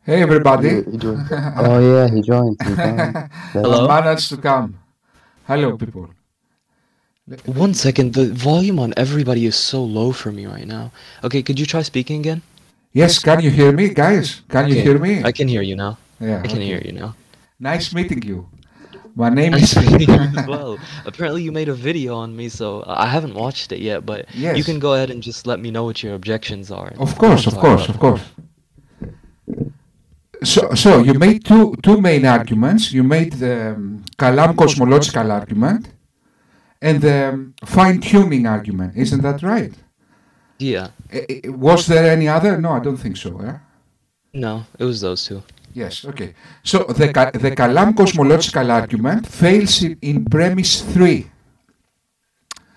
Hey everybody. He joined. Oh yeah, he joined. Hello? Managed to come. Hello people. 1 second, the volume on everybody is so low for me right now. Okay, could you try speaking again? Yes, can you hear me, guys? Can you Okay, hear me? I can hear you now. Yeah, I can okay. hear you now. Nice meeting you. My name Nice is meeting you as well. Apparently you made a video on me, so I haven't watched it yet, but you Yes. can go ahead and just let me know what your objections are. Of course. Sorry. So you made two main arguments. You made the Kalam cosmological argument and the fine-tuning argument. Isn't that right? Yeah. Was there any other? No, I don't think so. No, it was those two. Yes, okay. So the Kalam cosmological argument fails in premise 3.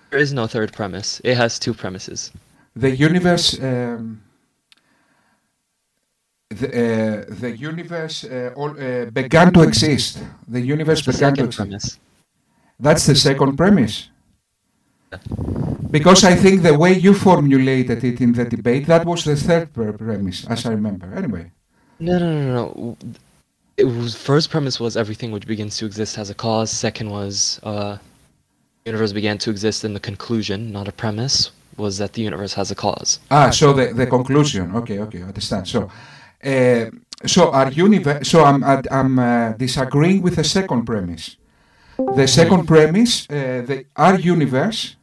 There is no third premise. It has two premises. The universe the universe began to exist. The universe began to exist. Premise. That's the second premise. Because I think the way you formulated it in the debate, that was the third premise, as I remember. Anyway. No. It was, first premise was everything which begins to exist has a cause. Second was the universe began to exist, and the conclusion, not a premise, was that the universe has a cause. So the conclusion. Okay, understand. I'm disagreeing with the second premise. The second premise, our universe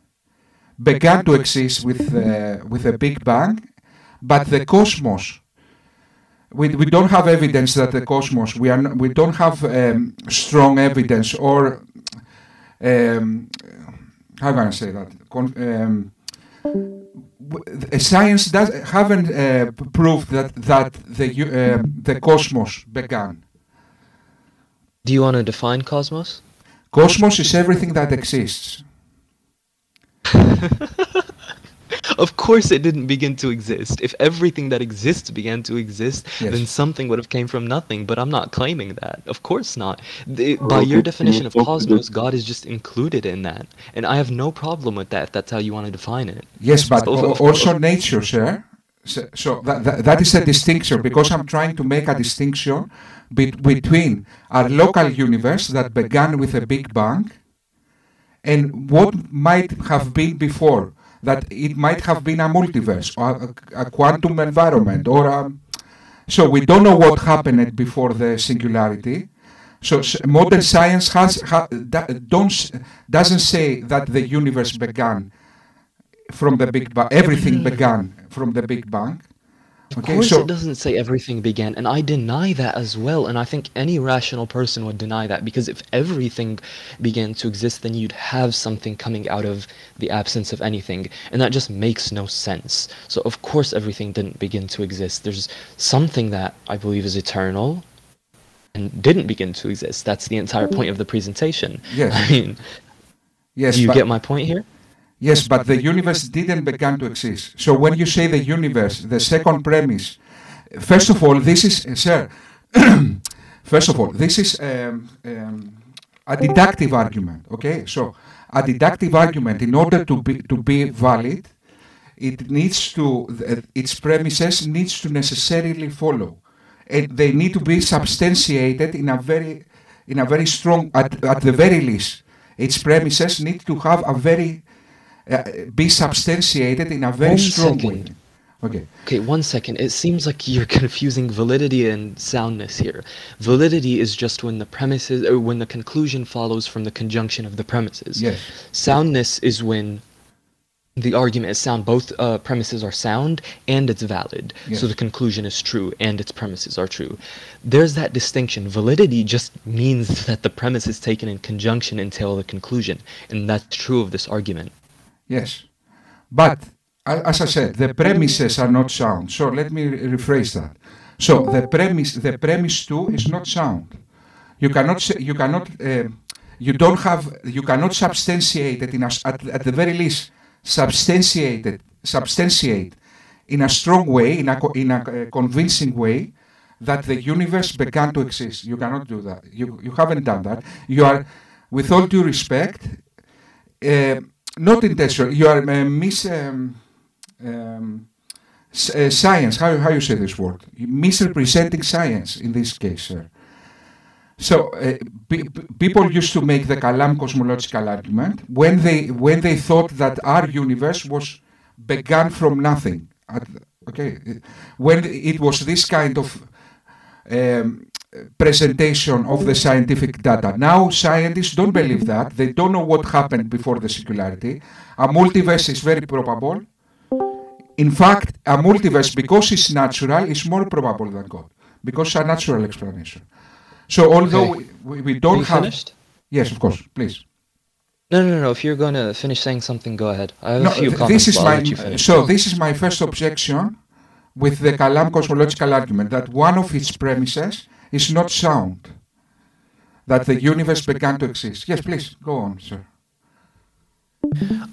began to exist with a Big Bang, but the cosmos. We don't have evidence that the cosmos. We don't have strong evidence, or how can I say that? Science haven't proved that the cosmos began. Do you want to define cosmos? Cosmos is everything that exists. Of course it didn't begin to exist. If everything that exists began to exist, Yes. then something would have came from nothing, but I'm not claiming that. Of course not. By your definition of cosmos, God is just included in that. And I have no problem with that if that's how you want to define it. Yes, but also nature, sir. So that is a distinction, because I'm trying to make a distinction between our local universe that began with a Big Bang and what might have been before. That it might have been a multiverse or a quantum environment, or so we don't know what happened before the singularity. So modern science doesn't say that the universe began from the Big Bang. Everything began from the Big Bang. Of course it doesn't say everything began, and I deny that as well, and I think any rational person would deny that, because if everything began to exist, then you'd have something coming out of the absence of anything, and that just makes no sense. So of course everything didn't begin to exist. There's something that I believe is eternal and didn't begin to exist. That's the entire point of the presentation. Yes. I mean, yes, do you get my point here? Yes, but the universe didn't begin to exist. So when you say the universe, the second premise, first of all, this is, sir, first of all, this is a deductive argument, okay? So a deductive argument, in order to be valid, its premises needs to necessarily follow. And they need to be substantiated in a very strong, at the very least. Its premises need to have be substantiated in a very strong way. Okay, 1 second. It seems like you're confusing validity and soundness here. Validity is just when the premises, or when the conclusion follows from the conjunction of the premises. Yes. Soundness is when the argument is sound. Both premises are sound and it's valid. Yes. So the conclusion is true and its premises are true. There's that distinction. Validity just means that the premise is taken in conjunction until the conclusion. And that's true of this argument. Yes, but as I said, the premises are not sound. So let me rephrase that. So the premise 2 is not sound. You cannot substantiate it at the very least substantiate in a strong way, in a convincing way, that the universe began to exist. You cannot do that. You haven't done that. You are, with all due respect, not intentional. You are science, how you say this word? Misrepresenting science in this case, sir. So people used to make the Kalam cosmological argument when they thought that our universe was began from nothing. When it was this kind of presentation of the scientific data. Now scientists don't believe that. They don't know what happened before the singularity. A multiverse is very probable. In fact, a multiverse, because it's natural, is more probable than God, because it's a natural explanation. So although we don't have... Finished? Yes, of course, please. No. If you're going to finish saying something, go ahead. I have a few comments. This is my first objection with the Kalam cosmological argument, that one of its premises is not sound, that the universe began to exist. Yes, please, go on, sir.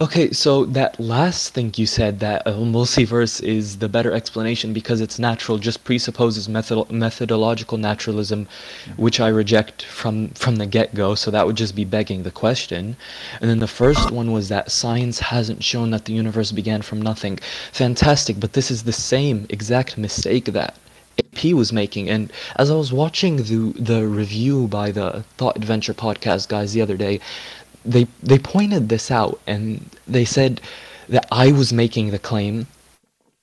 Okay, so that last thing you said, that a multiverse is the better explanation because it's natural, just presupposes methodological naturalism, which I reject from the get-go, so that would just be begging the question. And then the first one was that science hasn't shown that the universe began from nothing. Fantastic, but this is the same exact mistake that AP was making. And as I was watching the review by the Thought Adventure podcast guys the other day, they pointed this out, and they said that I was making the claim.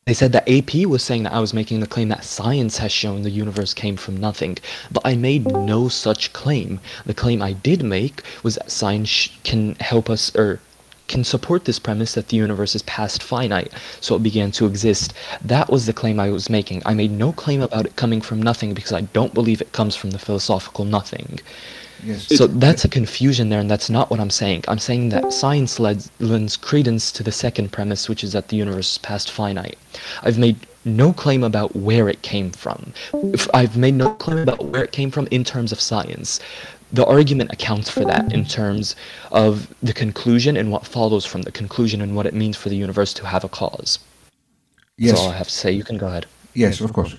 They said that AP was saying that I was making the claim that science has shown the universe came from nothing, but I made no such claim. The claim I did make was that science can help us, or can support this premise that the universe is past finite, so it began to exist. That was the claim I was making. I made no claim about it coming from nothing because I don't believe it comes from the philosophical nothing. Yes. So that's a confusion there, and that's not what I'm saying. I'm saying that science lends credence to the second premise, which is that the universe is past finite. I've made no claim about where it came from. I've made no claim about where it came from in terms of science. The argument accounts for that in terms of the conclusion and what follows from the conclusion and what it means for the universe to have a cause. Yes. That's all I have to say. You can go ahead. Yes, of course.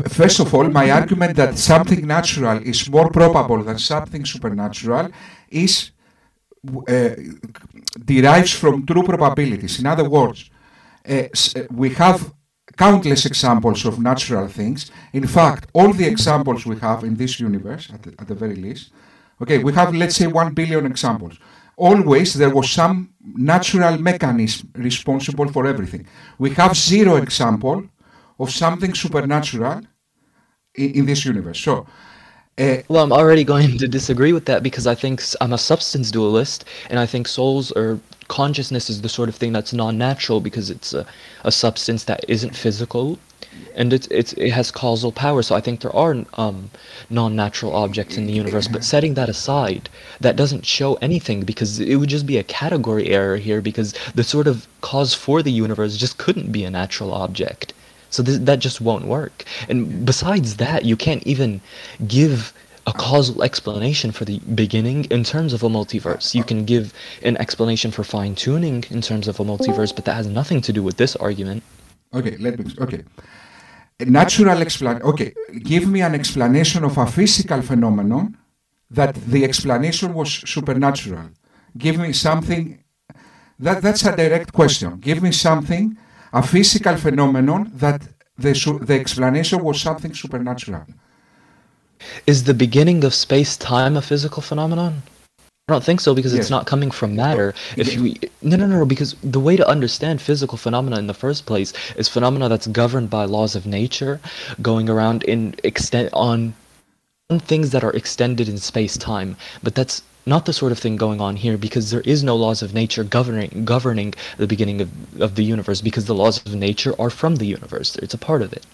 First of all, my argument that something natural is more probable than something supernatural is derives from true probabilities. In other words, we have countless examples of natural things. In fact, all the examples we have in this universe, at the very least, we have, let's say, 1 billion examples. Always there was some natural mechanism responsible for everything. We have 0 example of something supernatural in this universe. So, well, I'm already going to disagree with that because I think I'm a substance dualist, and I think souls or consciousness is the sort of thing that's non-natural because it's a substance that isn't physical, and it has causal power. So I think there are non-natural objects in the universe. But setting that aside, that doesn't show anything because it would just be a category error here because the sort of cause for the universe just couldn't be a natural object. So that just won't work. And besides that, you can't even give a causal explanation for the beginning in terms of a multiverse. You can give an explanation for fine-tuning in terms of a multiverse, but that has nothing to do with this argument. A natural explanation. Give me an explanation of a physical phenomenon that the explanation was supernatural. Give me something. That's a direct question. Give me something, a physical phenomenon that the explanation was something supernatural. Is the beginning of space-time a physical phenomenon? I don't think so because it's not coming from matter. No, because the way to understand physical phenomena in the first place is phenomena that's governed by laws of nature, going around on things that are extended in space-time. But that's not the sort of thing going on here because there is no laws of nature governing the beginning of the universe because the laws of nature are from the universe. It's a part of it.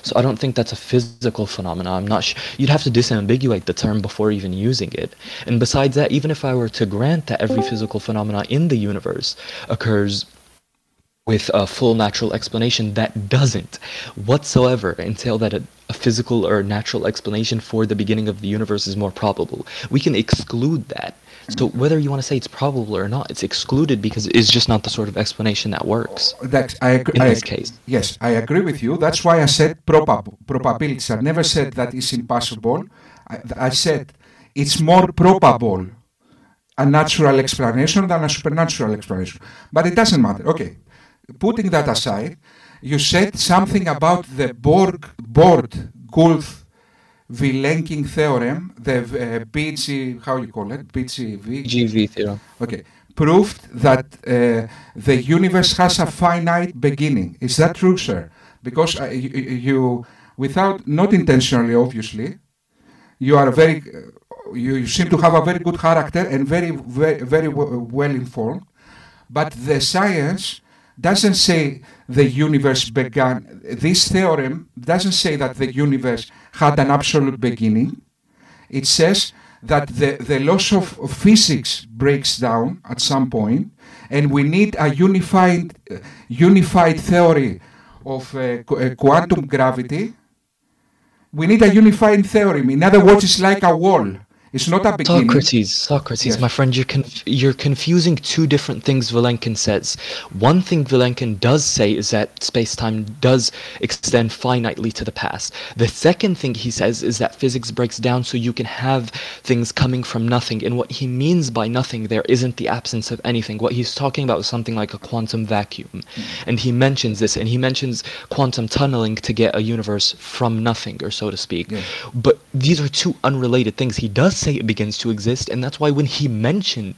So I don't think that's a physical phenomenon. I'm not sure. You'd have to disambiguate the term before even using it. And besides that, even if I were to grant that every physical phenomena in the universe occurs with a full natural explanation, that doesn't whatsoever entail that a physical or natural explanation for the beginning of the universe is more probable. We can exclude that. So whether you want to say it's probable or not, it's excluded because it's just not the sort of explanation that works in this case. Yes, I agree with you. That's why I said probabilities. I never said that it's impossible. I said it's more probable a natural explanation than a supernatural explanation. But it doesn't matter. Okay, putting that aside, you said something about the Borg-Gulf-Vilenking theorem, the BG, how you call it, BGV? GV theorem. Okay, proved that the universe has a finite beginning. Is that true, sir? Because you, without, not intentionally, obviously, you are very, you seem to have a very good character and very well informed. But the science doesn't say the universe began. This theorem doesn't say that the universe had an absolute beginning. It says that the laws of physics breaks down at some point, and we need a unified theory of quantum gravity. We need a unified theory. In other words, it's like a wall. It's not a beginning. Socrates, Yes. my friend, you're confusing two different things Vilenkin says. One thing Vilenkin does say is that space-time does extend finitely to the past. The second thing he says is that physics breaks down so you can have things coming from nothing. And what he means by nothing there isn't the absence of anything. What he's talking about is something like a quantum vacuum. And he mentions this, and he mentions quantum tunneling to get a universe from nothing, or so to speak. Yes. But these are two unrelated things. He does say it begins to exist, and that's why when he mentioned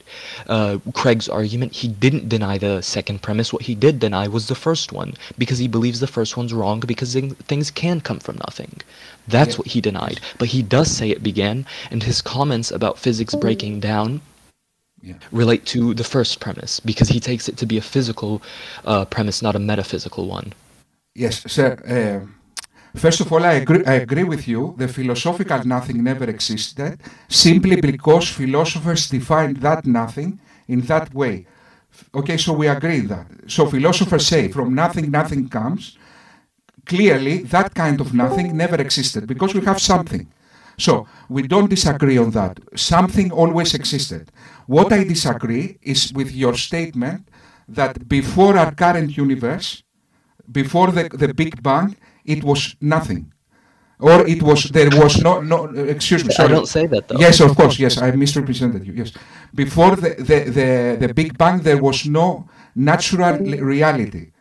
Craig's argument, he didn't deny the second premise. What he did deny was the first one, because he believes the first one's wrong, because things can come from nothing. That's what he denied. But he does say it began, and his comments about physics breaking down relate to the first premise, because he takes it to be a physical premise, not a metaphysical one. Yes, sir. First of all, I agree with you. The philosophical nothing never existed, simply because philosophers defined that nothing in that way. Okay, so we agree that. So philosophers say from nothing, nothing comes. Clearly, that kind of nothing never existed, because we have something. So we don't disagree on that. Something always existed. What I disagree is with your statement that before our current universe, before the Big Bang, it was nothing, or there was no. Excuse me, sorry. I don't say that though. Yes, of course. Yes, I misrepresented you. Yes, before the Big Bang, there was no natural reality.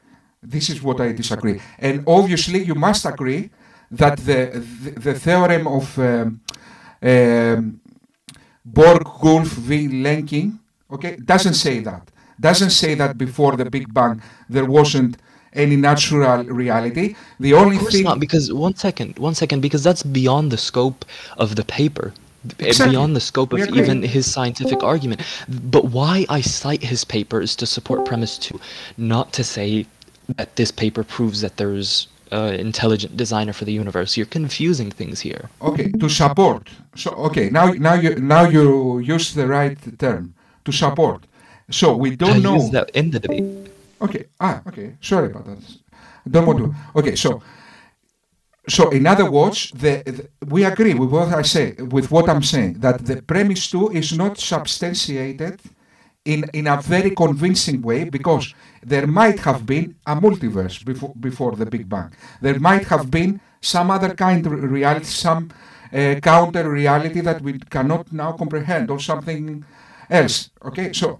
This is what I disagree, and obviously you must agree that the theorem of Borg-Gulf-Vilenking, okay, doesn't say that. Doesn't say that before the Big Bang there wasn't any natural reality. The only Of course thing not, because one second, because that's beyond the scope of the paper, Exactly. beyond the scope of We agree. even his scientific argument. But why I cite his paper is to support premise 2, not to say that this paper proves that there's intelligent designer for the universe. You're confusing things here. Okay, to support. So okay, now you use the right term, to support. So we don't I know. used that in the debate. Okay. Okay. Sorry about that. Don't want to. Okay. So in other words, we agree with what I say, with what I'm saying, that the premise 2 is not substantiated in a very convincing way, because there might have been a multiverse before the Big Bang. There might have been some other kind of reality, some counter reality that we cannot now comprehend, or something else. Okay. So.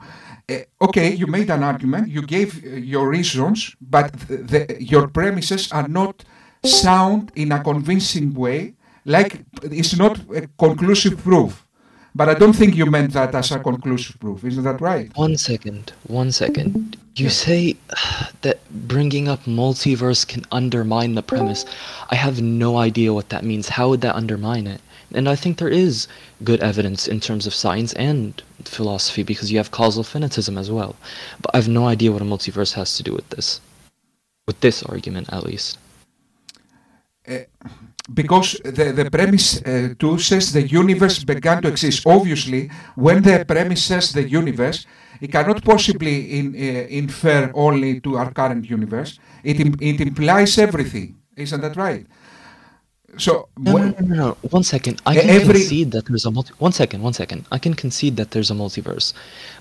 Okay, you made an argument, you gave your reasons, but your premises are not sound in a convincing way, like it's not a conclusive proof. But I don't think you meant that as a conclusive proof, isn't that right? One second. You say that bringing up multiverse can undermine the premise. I have no idea what that means. How would that undermine it? And I think there is good evidence in terms of science and philosophy, because you have causal finitism as well. But I have no idea what a multiverse has to do with this. With this argument, at least. Because the premise 2 says the universe began to exist. Obviously, when the premise says the universe, it cannot possibly infer only to our current universe. It implies everything. Isn't that right? So No. One second. I can concede that there's a One second. I can concede that there's a multiverse,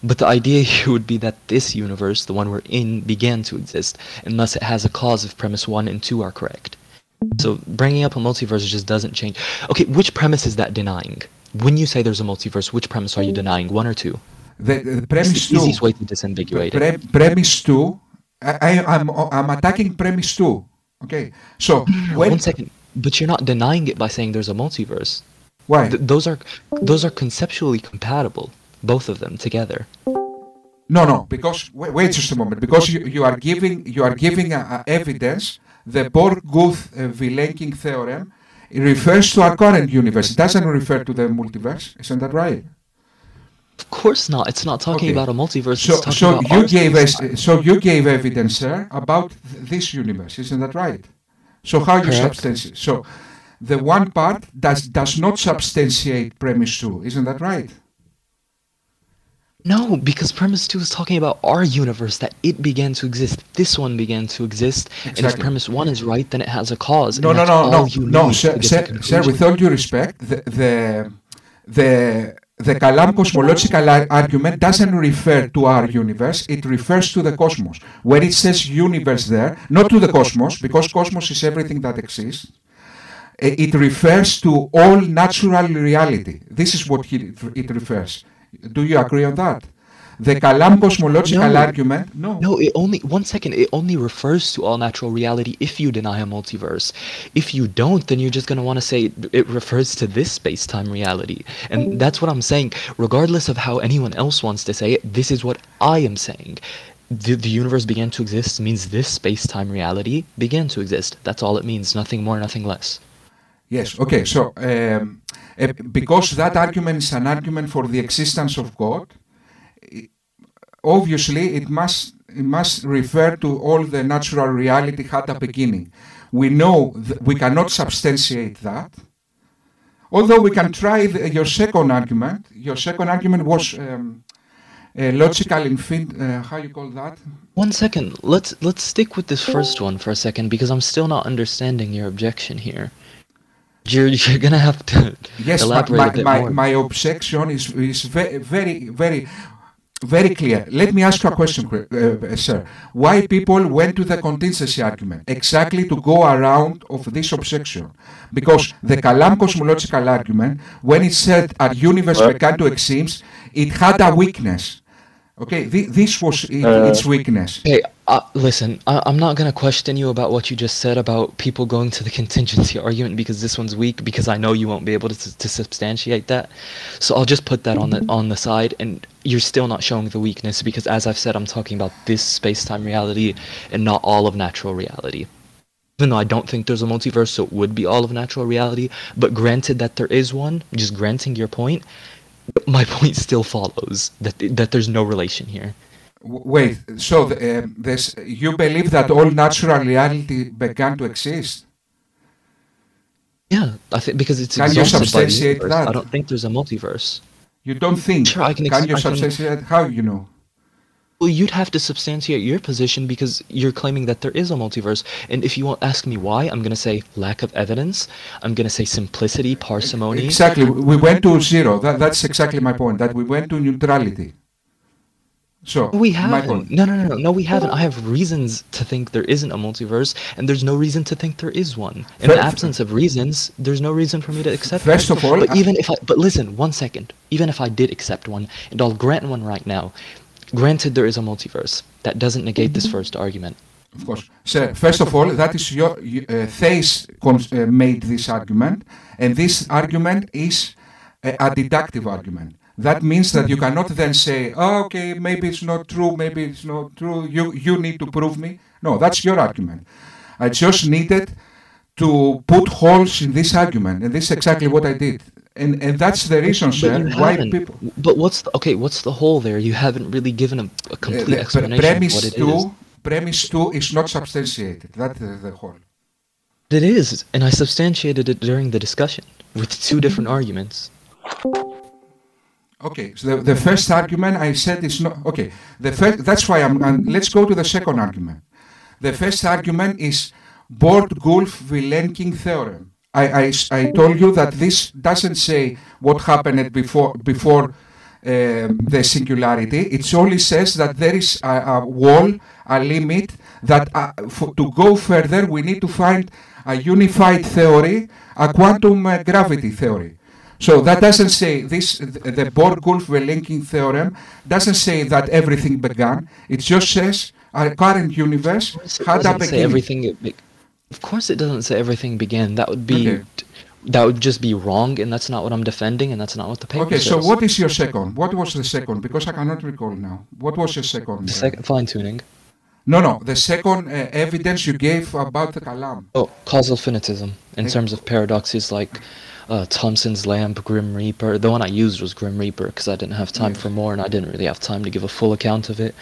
but the idea here would be that this universe, the one we're in, began to exist, unless it has a cause if premise 1 and 2 are correct. So bringing up a multiverse just doesn't change. Okay, which premise is that denying? When you say there's a multiverse, which premise are you denying? 1 or 2? The premise it's the easiest way to disambiguate it. Premise 2 I'm attacking premise 2. Okay, so One second, but you're not denying it by saying there's a multiverse. Why? Those are conceptually compatible, both of them together. No, because wait just a moment. Because you are giving evidence. The Borg-Guth-Vilenking theorem, it refers to our current universe. It doesn't refer to the multiverse. Isn't that right? Of course not. It's not talking about a multiverse. So you gave evidence there about this universe. Isn't that right? So how you substantiate? So the one part does not substantiate premise 2. Isn't that right? No, because premise 2 is talking about our universe, that it began to exist. This one began to exist. Exactly. And if premise 1 is right, then it has a cause. No, sir, with all due respect, the Kalam cosmological argument doesn't refer to our universe, it refers to the cosmos. Where it says universe there, not to the cosmos, because cosmos is everything that exists, it refers to all natural reality. This is what it refers. Do you agree on that? The Kalam cosmological argument, no. No, it only refers to all natural reality if you deny a multiverse. If you don't, then you're just going to want to say it refers to this space-time reality. And that's what I'm saying. Regardless of how anyone else wants to say it, this is what I am saying. The universe began to exist means this space-time reality began to exist. That's all it means, nothing more, nothing less. Yes, okay, so because that argument is an argument for the existence of God, obviously it must refer to all the natural reality had a beginning. We know we cannot substantiate that, although we can try your second argument. Your second argument was logical how you call that? 1 second, let's stick with this first one for a second, because I'm still not understanding your objection here. You're gonna have to elaborate a bit more. My objection is very clear. Let me ask you a question, sir. Why people went to the contingency argument? Exactly to go around of this objection. Because the Kalam cosmological argument, when it said our universe began to exist, it had a weakness. Okay, this was its weakness. Hey, listen, I'm not going to question you about what you just said about people going to the contingency argument because this one's weak, because I know you won't be able to substantiate that. So I'll just put that on the side, and you're still not showing the weakness because, as I've said, I'm talking about this space-time reality and not all of natural reality. Even though I don't think there's a multiverse, so it would be all of natural reality, but granted that there is one, just granting your point, my point still follows, that there's no relation here. Wait, so you believe that all natural reality began to exist? Yeah, I think because it's exhausted. Can you substantiate by the that? I don't think there's a multiverse. You don't think? Sure, can you substantiate? How you know? Well, you'd have to substantiate your position because you're claiming that there is a multiverse. And if you won't ask me why, I'm going to say lack of evidence. I'm going to say simplicity, parsimony. Exactly. We went to zero. That's exactly my point, that we went to neutrality. So we haven't. No, we haven't. I have reasons to think there isn't a multiverse, and there's no reason to think there is one. In the absence of reasons, there's no reason for me to accept one. First of all... But listen, 1 second. Even if I did accept one, and I'll grant one right now, granted there is a multiverse, that doesn't negate this first argument. Of course. So, first of all, that is your Theis made this argument, and this argument is a deductive argument. That means that you cannot then say, oh, okay, maybe it's not true, maybe it's not true, you need to prove me. No, that's your argument. I just needed to put holes in this argument, and this is exactly what I did. And that's the reason, sir, why people... But what's the hole there? You haven't really given a complete explanation of what it is. Premise 2 is not substantiated. That's the whole. It is, and I substantiated it during the discussion with 2 different arguments. Okay, so the first argument I said is not... Okay, that's why let's go to the second argument. The first argument is Borg-Guth-Vilenking theorem. I told you that this doesn't say what happened before the singularity. It only says that there is a wall, a limit, that to go further we need to find a unified theory, a quantum gravity theory. So that doesn't say this, the Borg-Guth-Vilenking theorem doesn't say that everything began. It just says our current universe had a beginning. Of course it doesn't say everything began. That would be... Okay. That would just be wrong, and that's not what I'm defending, and that's not what the paper says. Okay, so what is your second? What was the second? Because I cannot recall now. What was your second? The second, fine-tuning. No, the second evidence you gave about the kalam. Oh, causal finitism, in terms of paradoxes like Thomson's lamp, Grim Reaper. The one I used was Grim Reaper, because I didn't have time for more, and I didn't really have time to give a full account of it.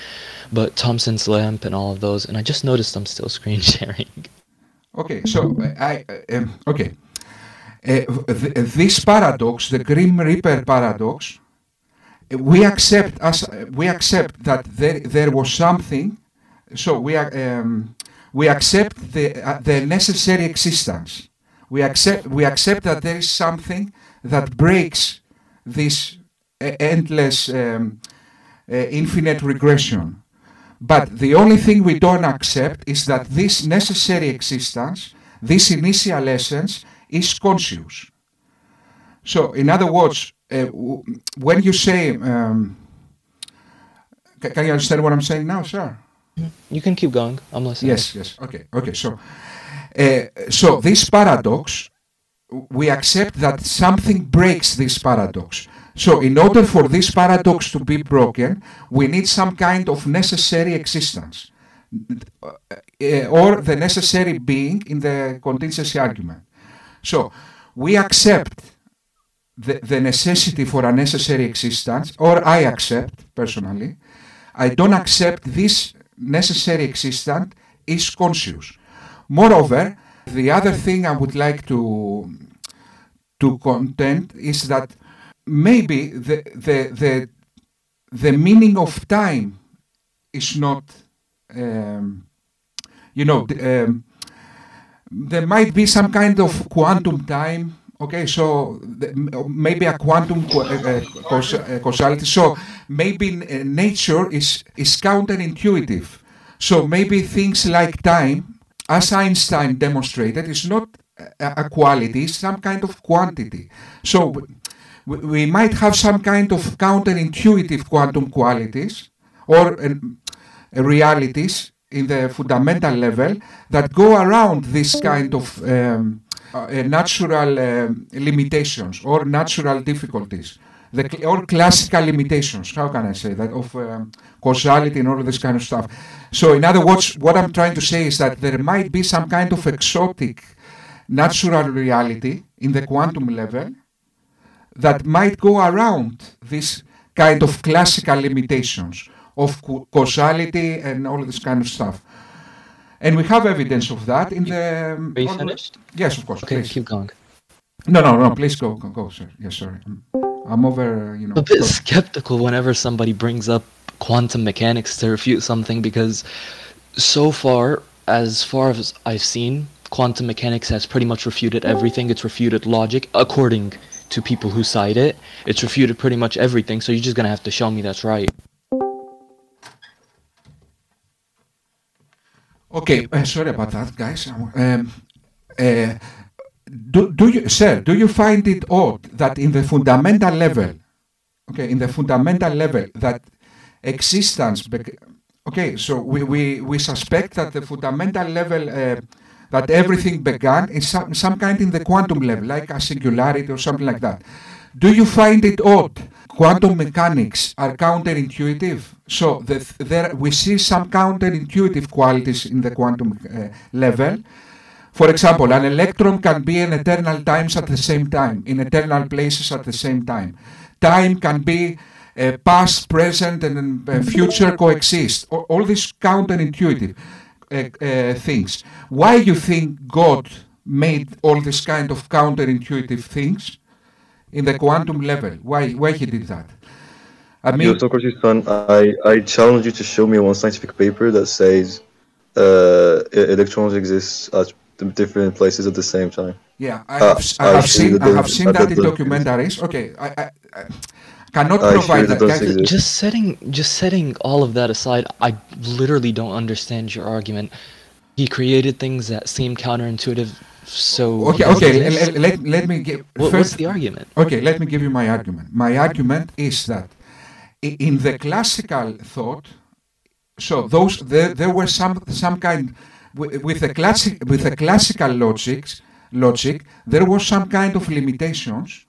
But Thomson's lamp and all of those, and I just noticed I'm still screen sharing. Okay, so, this paradox, the Grim Reaper paradox, we accept that there was something. So we accept the necessary existence. We accept that there is something that breaks this endless, infinite regression. But the only thing we don't accept is that this necessary existence, this initial essence, is conscious. So, in other words, when you say, can you understand what I'm saying now, sir? You can keep going. I'm listening. Yes. Okay. So this paradox, we accept that something breaks this paradox. So, in order for this paradox to be broken, we need some kind of necessary existence, or the necessary being in the contingency argument. So, we accept the necessity for a necessary existence, or I accept, personally. I don't accept this necessary existence is conscious. Moreover, the other thing I would like to contend is that maybe the meaning of time is not, there might be some kind of quantum time. Okay, so maybe a quantum causality. So maybe nature is counterintuitive. So maybe things like time, as Einstein demonstrated, is not a quality, it's some kind of quantity. So we might have some kind of counterintuitive quantum qualities or realities in the fundamental level that go around this kind of natural limitations or natural difficulties, or classical limitations, how can I say that, of causality and all of this kind of stuff. So in other words, what I'm trying to say is that there might be some kind of exotic natural reality in the quantum level that might go around this kind of classical limitations of causality and all of this kind of stuff. And we have evidence of that in the... Are you finished? Yes, of course. Okay, please. keep going. No, please go, sir. Yes, sorry. I'm over, a bit skeptical whenever somebody brings up quantum mechanics to refute something, because so far as I've seen, quantum mechanics has pretty much refuted everything. It's refuted logic, according to people who cite it. It's refuted pretty much everything, so you're just going to have to show me that's right. Okay, sorry about that, guys. Do you find it odd that in the fundamental level, that existence, so we suspect that the fundamental level, that everything began in some kind in the quantum level, like a singularity or something like that. Do you find it odd? Quantum mechanics are counterintuitive, so there we see some counterintuitive qualities in the quantum level. For example, an electron can be in eternal times at the same time, in eternal places at the same time. Time can be past, present, and future coexist. All these counterintuitive things. Why you think God made all this kind of counterintuitive things in the quantum level? Why he did that? I mean, Socrates' son, I challenge you to show me one scientific paper that says electrons exist at different places at the same time. Yeah, I have seen that in documentaries. Okay, I cannot provide that. Just setting all of that aside, I literally don't understand your argument. He created things that seem counterintuitive. So let me give. What's the argument? Okay, let me give you my argument. My argument is that in the classical thought, So those there were some kind with the classical logic there was some kind of limitations.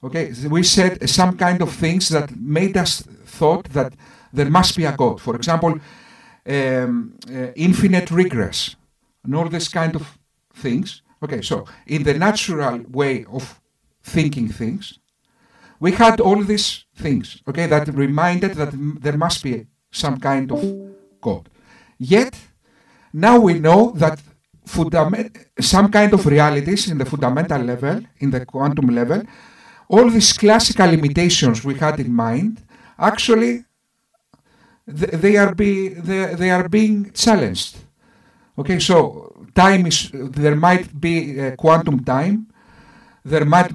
Okay, we said some kind of things that made us thought that there must be a God. For example, infinite regress and all this kind of things. Okay, so in the natural way of thinking things, we had all these things, okay, that reminded that there must be some kind of God. Yet, now we know that some kind of realities in the fundamental level, in the quantum level, all these classical limitations we had in mind, actually, they are being challenged. Okay, so there might be quantum time. There might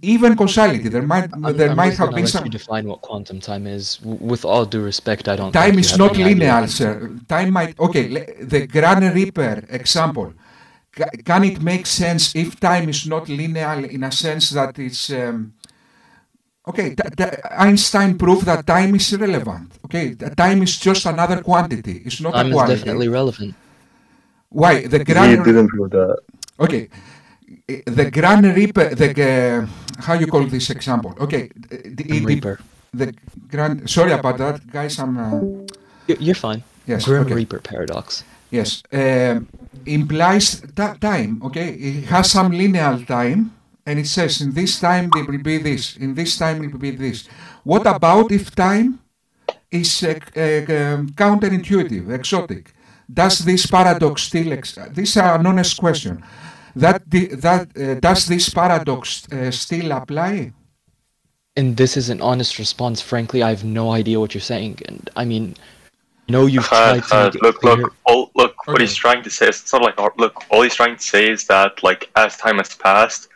even causality. There might have been some. You define what quantum time is. With all due respect, I don't. Time is not linear, sir. Time might. Okay, the Grand Reaper example. Can it make sense if time is not linear in a sense that it's okay? Einstein proved that time is irrelevant. Okay, time is just another quantity. It's not a quantity. Time is definitely relevant. Why the He Grand? didn't prove that. Okay, the Grand Reaper. How you call this example? Okay, Reaper. The Grand. Sorry about that, guys. You're fine. Yes. Grim Okay. Reaper paradox. Yes, implies time. Okay, it has some linear time, and it says in this time there will be this, in this time it will be this. What about if time is counterintuitive, exotic? Does this paradox still exist? This is an honest question. Does this paradox still apply? And this is an honest response. Frankly, I have no idea what you're saying. And I mean, no, you've tried to make it clear. What he's trying to say is it's not like all he's trying to say is that like as time has passed.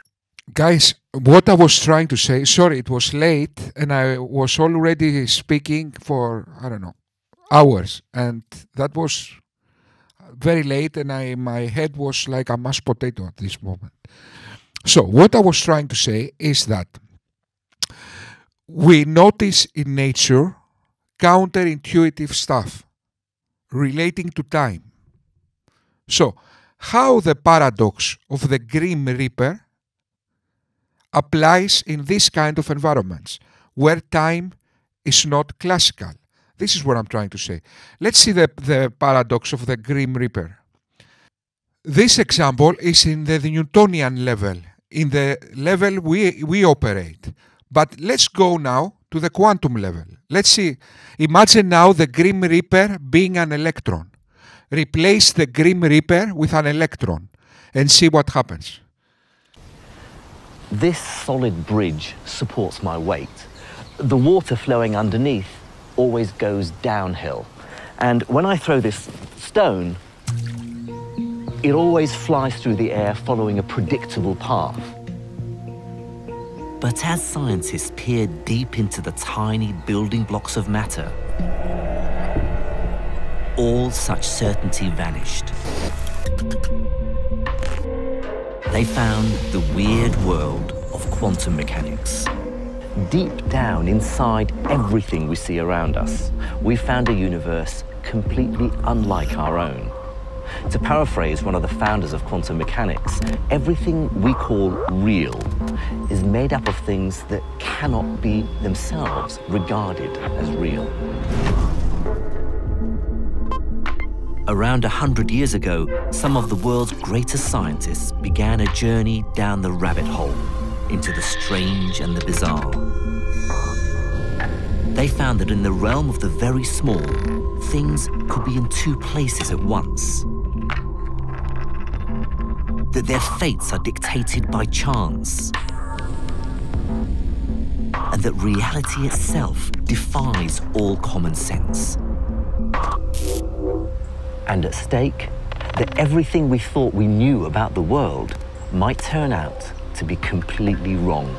Guys, what I was trying to say, sorry, it was late and I was already speaking for, I don't know, hours. And that was very late and my head was like a mashed potato at this moment. So what I was trying to say is that we notice in nature counterintuitive stuff relating to time. So, how the paradox of the Grim Reaper applies in this kind of environments where time is not classical. This is what I'm trying to say. Let's see the paradox of the Grim Reaper. This example is in the Newtonian level, in the level we operate. But let's go now to the quantum level. Let's see. Imagine now the Grim Reaper being an electron. Replace the Grim Reaper with an electron and see what happens. This solid bridge supports my weight. The water flowing underneath always goes downhill. And when I throw this stone, it always flies through the air following a predictable path. But as scientists peered deep into the tiny building blocks of matter, all such certainty vanished. They found the weird world of quantum mechanics. Deep down inside everything we see around us, we found a universe completely unlike our own. To paraphrase one of the founders of quantum mechanics, everything we call real is made up of things that cannot be themselves regarded as real. Around 100 years ago, some of the world's greatest scientists began a journey down the rabbit hole into the strange and the bizarre. They found that in the realm of the very small, things could be in two places at once. That their fates are dictated by chance. And that reality itself defies all common sense. And at stake, that everything we thought we knew about the world might turn out to be completely wrong.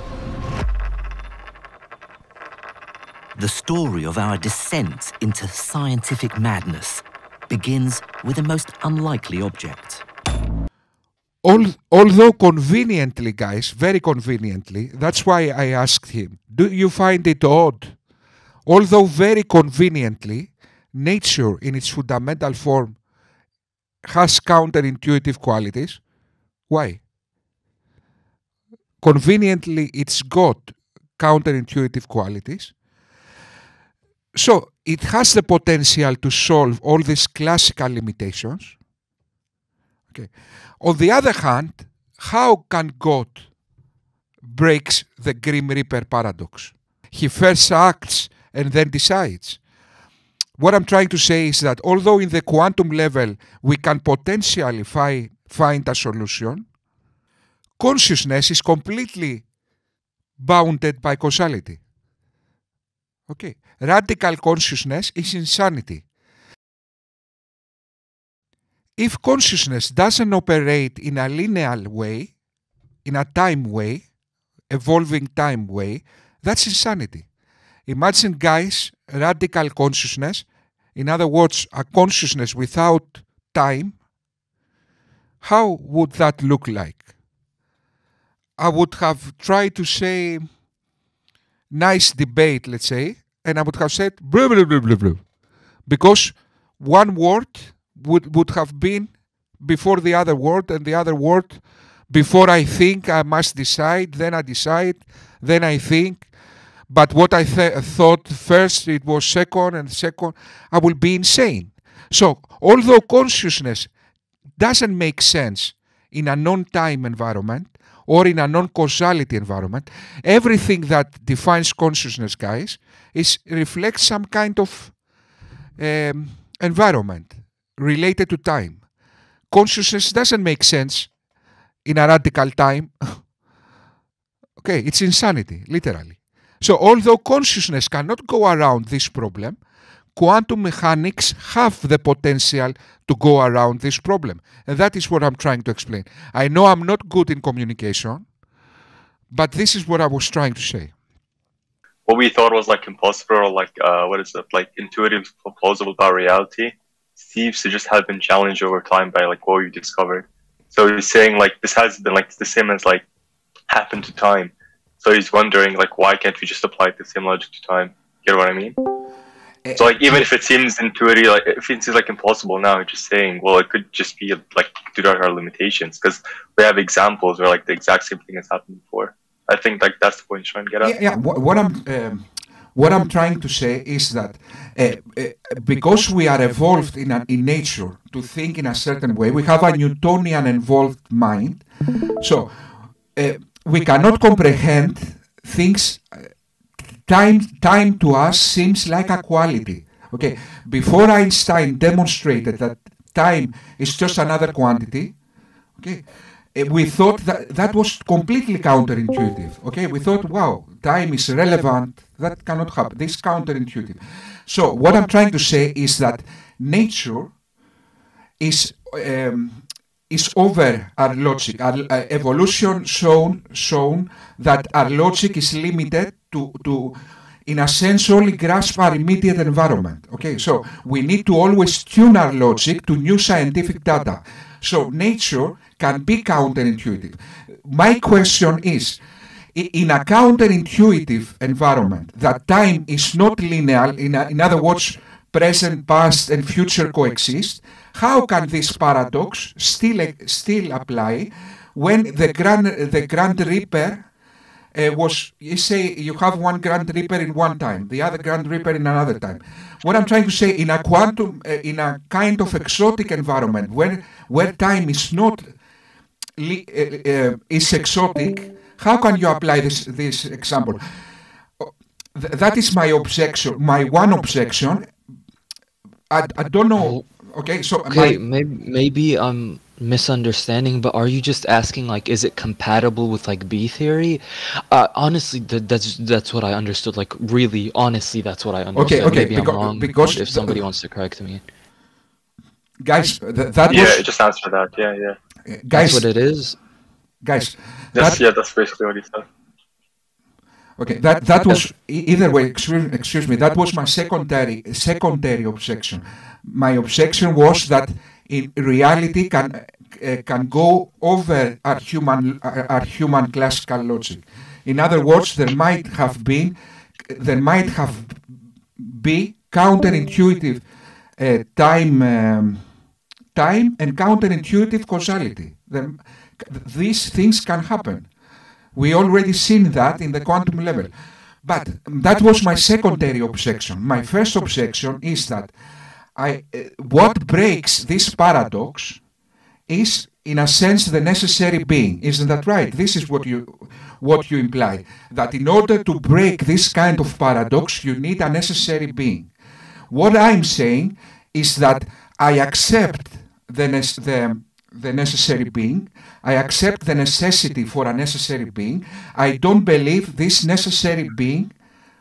The story of our descent into scientific madness begins with the most unlikely object. Although conveniently, guys, very conveniently, that's why I asked him, do you find it odd? Although very conveniently, nature in its fundamental form has counterintuitive qualities. Why? Conveniently, it's got counterintuitive qualities. So it has the potential to solve all these classical limitations. Okay. On the other hand, how can God breaks the Grim Reaper paradox? He first acts and then decides. What I'm trying to say is that although in the quantum level we can potentially find a solution, consciousness is completely bounded by causality. Okay, radical consciousness is insanity. If consciousness doesn't operate in a linear way, in a time way, evolving time way, that's insanity. Imagine, guys, radical consciousness, in other words, a consciousness without time. How would that look like? I would have tried to say nice debate, let's say, and I would have said blah, blah, blah, blah, blah, because one word would have been before the other word, and the other word before I think, I must decide, then I decide, then I think. But what I thought first, it was second, and second, I will be insane. So, although consciousness doesn't make sense in a non-time environment or in a non-causality environment, everything that defines consciousness, guys, reflects some kind of environment related to time. Consciousness doesn't make sense in a radical time. Okay, it's insanity, literally. So although consciousness cannot go around this problem, quantum mechanics have the potential to go around this problem. And that is what I'm trying to explain. I know I'm not good in communication, but this is what I was trying to say. What we thought was like impossible or like, like intuitive, plausible about reality seems to just have been challenged over time by like what we discovered. So he's saying like this has been like the same as like happened to time. So he's wondering like why can't we just apply the same logic to time? You know what I mean? So like even if it seems intuitive, like if it seems like impossible now, just saying, well, it could just be like due to our limitations because we have examples where like the exact same thing has happened before. I think like that's the point he's trying to get at. Yeah. What I'm trying to say is that because we are evolved in nature to think in a certain way, we have a Newtonian evolved mind. So we cannot comprehend things. Time to us seems like a quality. Okay, before Einstein demonstrated that time is just another quantity, okay, we thought that was completely counterintuitive. Okay, we thought, wow, time is relevant. That cannot happen. This is counterintuitive. So what I'm trying to say is that nature is over our logic. Our evolution shown that our logic is limited to in a sense only grasp our immediate environment. Okay, so we need to always tune our logic to new scientific data. So nature can be counterintuitive. My question is, in a counterintuitive environment, that time is not linear, in other words, present, past, and future coexist, how can this paradox still apply when the Grand Reaper was, you say you have one Grand Reaper in one time, the other Grand Reaper in another time. What I'm trying to say, in a in a kind of exotic environment where time is not is exotic, how can you apply this example? That is my objection. My one objection. I don't know. Okay, so maybe I'm misunderstanding, but are you just asking like, is it compatible with like B theory? Honestly, that's what I understood. Like, really, honestly, that's what I understood. Okay, maybe I'm wrong. Because if somebody wants to correct me, guys, just answer that. Yeah. Guys, that's what it is. Guys, that's basically what he said. Okay, that was either way. Excuse me. That was my secondary objection. My objection was that in reality can go over our human classical logic. In other words, there might have been counterintuitive time and counterintuitive causality. These things can happen. We already seen that in the quantum level. But that was my secondary objection. My first objection is that what breaks this paradox is, in a sense, the necessary being. Isn't that right? This is what you imply. That in order to break this kind of paradox, you need a necessary being. What I'm saying is that I accept the necessary being. I accept the necessity for a necessary being. I don't believe this necessary being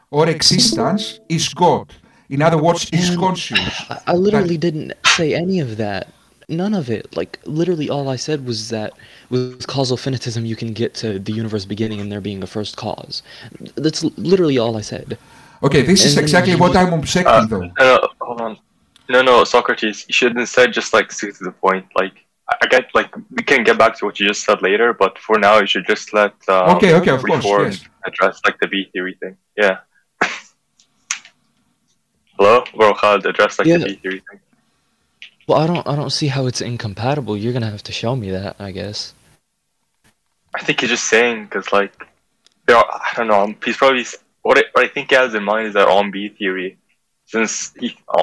or existence is God. In other words, is conscious. I literally didn't say any of that. None of it. Like, literally all I said was that with causal finitism you can get to the universe beginning and there being a first cause. That's literally all I said. Okay, this is exactly what I'm objecting, though. Hold on. No, Socrates, you should instead just, like, stick to the point. Like, I get, like, we can get back to what you just said later, but for now you should just let okay, of course, yes. address, like, the B theory thing. Yeah. Hello? Bro, Khaled, address, like, the B theory thing. Well, I don't see how it's incompatible. You're gonna have to show me that, I guess. I think he's just saying, because, like, there are, I don't know, he's probably, what I think he has in mind is that on B theory, since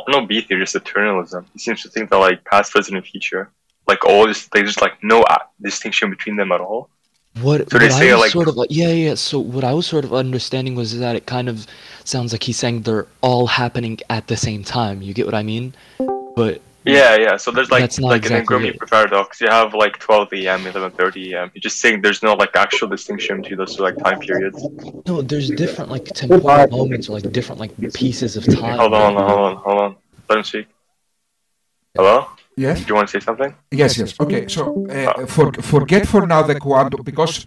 no B theory, just eternalism, he seems to think that, like, past, present, and future, like, all just, there's just, like, no distinction between them at all. What they say, I was like, sort of like, yeah. So what I was sort of understanding was that it kind of sounds like he's saying they're all happening at the same time. You get what I mean? But yeah. So there's like exactly an Engramian paradox. You have like 12 a.m., 11:30 a.m. You're just saying there's no like actual distinction between those two like time periods. No, there's different like temporal moments or like different like pieces of time. Hold on. Let him speak. Hello? Yes. Do you want to say something? Yes. Okay. So forget for now the quantum, because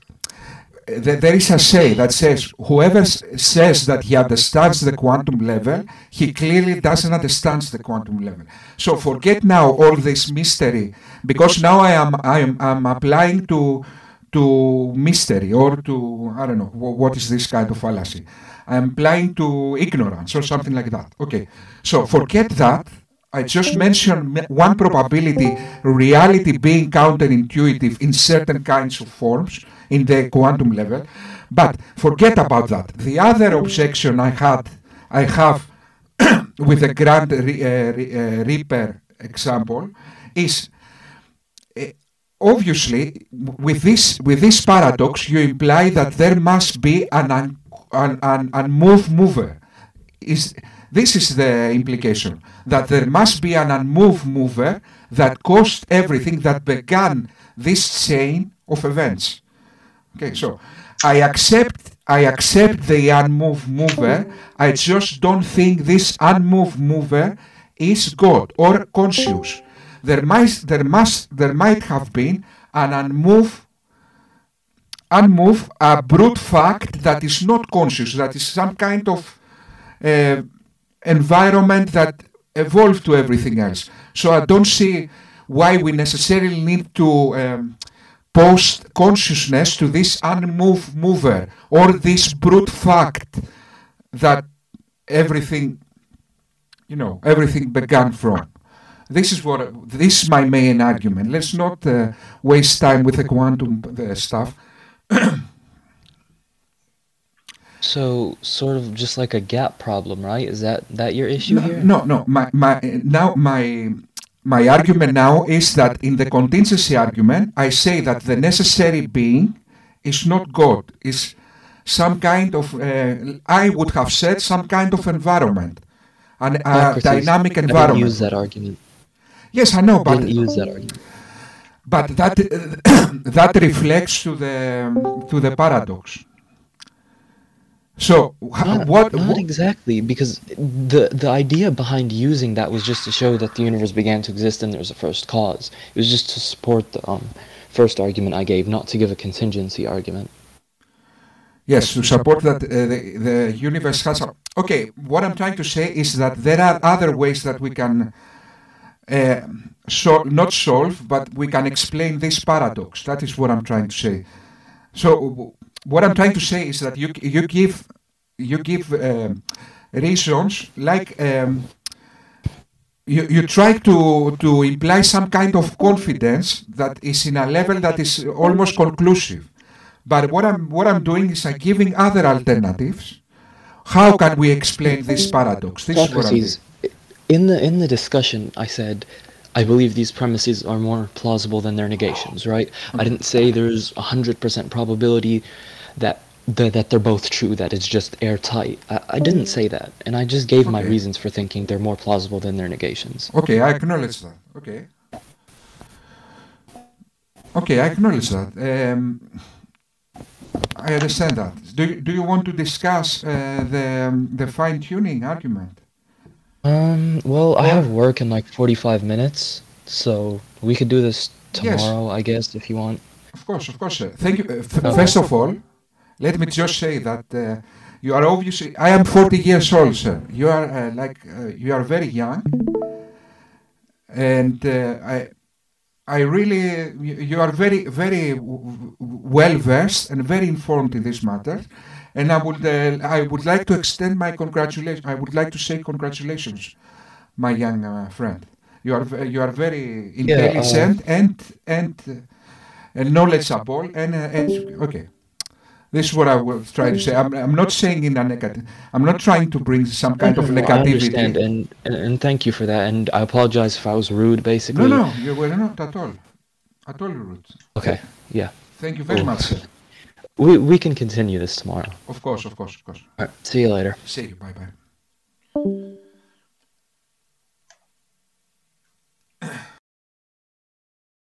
there is a say that says whoever says that he understands the quantum level, he clearly doesn't understand the quantum level. So forget now all this mystery, because now I am applying to mystery or to, I don't know, what is this kind of fallacy. I am applying to ignorance or something like that. Okay. So forget that. I just mentioned one probability, reality being counterintuitive in certain kinds of forms in the quantum level, but forget about that. The other objection I have with the Grand Reaper example is obviously with this paradox you imply that there must be an unmoved mover. This is the implication, that there must be an unmoved mover that caused everything, that began this chain of events. Okay, so I accept the unmoved mover. I just don't think this unmoved mover is God or conscious. There might have been an unmoved, a brute fact that is not conscious, that is some kind of environment that evolved to everything else. So I don't see why we necessarily need to post consciousness to this unmoved mover or this brute fact that everything began from. This is my main argument. Let's not waste time with the quantum stuff. So, sort of just like a gap problem, right? Is that your issue here? No. My argument now is that in the contingency argument, I say that the necessary being is not God, is some kind of, I would have said, some kind of environment, a dynamic environment. I didn't use that argument. Yes, I know, but I didn't use that argument. But that reflects to the paradox. So not exactly, because the idea behind using that was just to show that the universe began to exist and there was a first cause. It was just to support the first argument I gave, not to give a contingency argument. Yes, to support that the universe has a... Okay, what I'm trying to say is that there are other ways that we can not solve, but we can explain this paradox. That is what I'm trying to say. So what I'm trying to say is that you give reasons like you try to imply some kind of confidence that is in a level that is almost conclusive. But what I'm doing is I'm giving other alternatives. How can we explain this paradox? This is what I'm doing. In the discussion, I said, I believe these premises are more plausible than their negations, right? I didn't say there's 100% probability that they're both true, that it's just airtight. I didn't say that, and I just gave my reasons for thinking they're more plausible than their negations. Okay, I acknowledge that. Okay, I acknowledge that. I understand that. Do you want to discuss the fine-tuning argument? Well, I have work in like 45 minutes, so we could do this tomorrow, I guess, if you want. Of course. Thank you. First of all, let me just say that you are obviously. I am 40 years old, sir. You are you are very young, and I really you are very well versed and very informed in this matter, and I would like to extend my congratulations. I would like to say congratulations, my young friend. You are very intelligent and knowledgeable and okay. This is what I was trying to say. I'm not saying in a negative. I'm not trying to bring some kind of negativity. I understand, and thank you for that. And I apologize if I was rude, basically. No, you were not at all. At all rude. Okay, yeah. Thank you very much, sir. We can continue this tomorrow. Of course. All right, see you later. See you. Bye.